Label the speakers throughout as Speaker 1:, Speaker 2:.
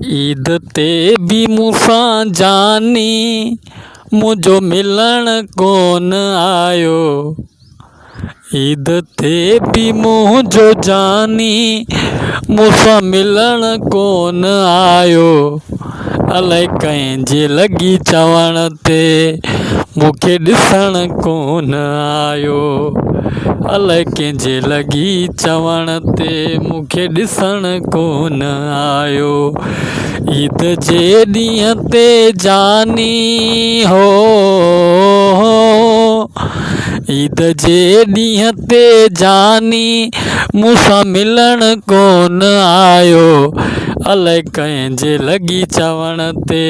Speaker 1: ईद ते भी मूंसां जानी मुंहिंजो मिलण कोन आयो। ईद ते भी मुंहिंजो जानी मूंसां मिलण कोन आयो। अलाए कंहिंजे लॻी चवण ते मूंखे ॾिसण कोन आयो। अलाए कंहिंजे लॻी चवण ते मूंखे ॾिसण कोन आयो। ईद जे ॾींहं ते जानी हो, ईद जे ॾींहं ते जानी मूंसां मिलण कोन आयो। अलाए कंहिंजे लॻी चवण ते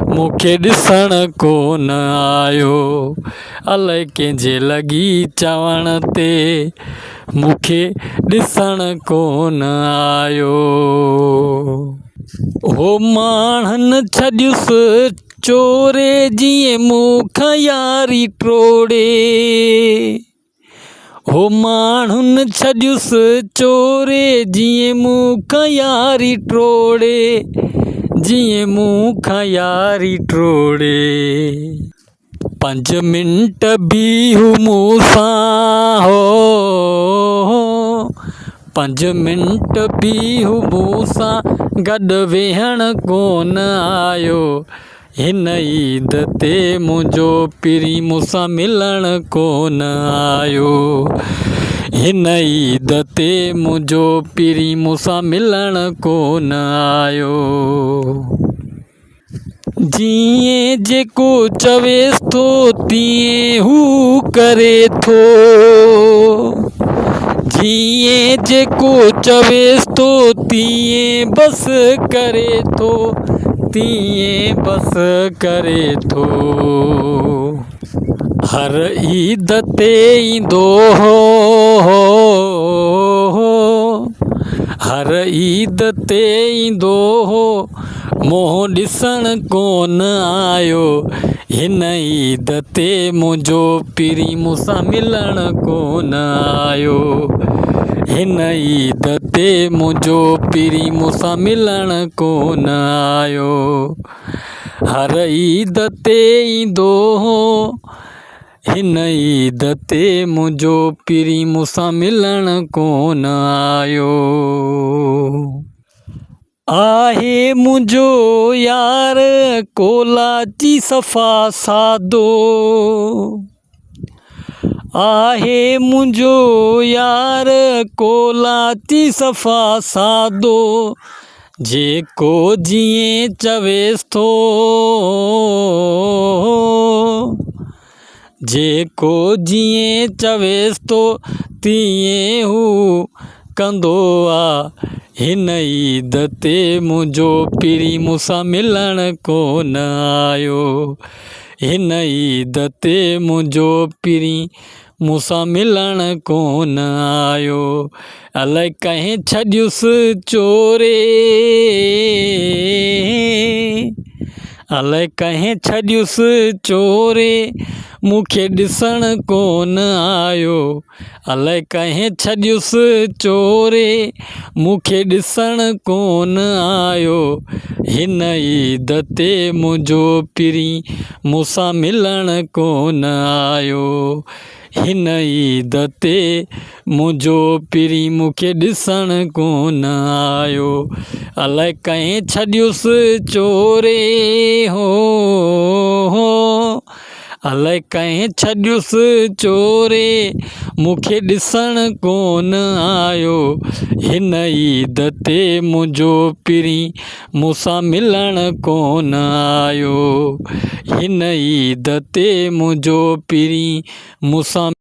Speaker 1: मूंखे ॾिसण कोन आयो। अलाए कंहिंजे लॻी चवण ते मूंखे ॾिसण कोन आयो। हो माण्हुनि छॾियुसि चोरे जीअं मूंखां यारी टोड़े। हो माण्हुनि छॾियुसि चोरे जीअं मूंखां यारी टोड़े, जीअं मूंखां यारी टोड़े। 5 मिंट बीहु मूंसां हो, 5 मिंट बीहु मूंसां गॾु वेहण कोन आयो। हिन ईद ते मुंहिंजो पिरी मूंसां मिलण कोन आयो। हिन ईद ते मुंहिंजो पिरी मूंसां मिलण कोन आयो। जीअं जेको चवेसि थो तीअं हू करे थो, जीअं जेको चवेसि थो तीअं बसि करे थो, तीअं बसि करे थो। हर ईद ते ईंदो हो, हर ईद ते ईंदो हो, मुंहुं ॾिसण कोन आयो। हिन ईद ते मुंहिंजो पिरी मूंसां मिलण कोन आयो। हिन ईद ते मुंहिंजो पिरी मूंसां मिलण कोन आयो। हर ईद ते ईंदो हो, हिन ईद ते मुंहिंजो पिरी मूंसां मिलण कोन आयो। आहे मुंहिंजो यार कोलाची सफ़ा सादो, आहे मुंहिंजो यार कोलाची सफ़ा सादो, जेको जीअं चवेसि थो, जेको जीअं चवेसि थो तीअं हू कंदो आहे। हिन ईद ते मुंहिंजो पिरी मूंसां मिलण कोन आयो। हिन ईद ते मुंहिंजो पिरी मूंसां मिलण कोन आयो। अलाए कंहिं छॾियुसि चोरे, अलाए कंहिं छॾियुसि चोरे मूंखे ॾिसण कोन आयो। अलाए कंहिं छॾियुसि चोरे मूंखे ॾिसण कोन आयो। हिन ईद ते मुंहिंजो पिरी मूंसां मिलण कोन आयो। हिन ईद ते मुंहिंजो पिरी मूंखे ॾिसण कोन आयो। अलाए कंहिं छॾियुसि चोरे हो, अलाए कंहिं छॾियुसि चोरे मूंखे ॾिसण कोन आयो। हिन ईद ते मुंहिंजो पिरी मूंसां मिलण कोन आयो। हिन ईद ते मुंहिंजो पिरी मूंसां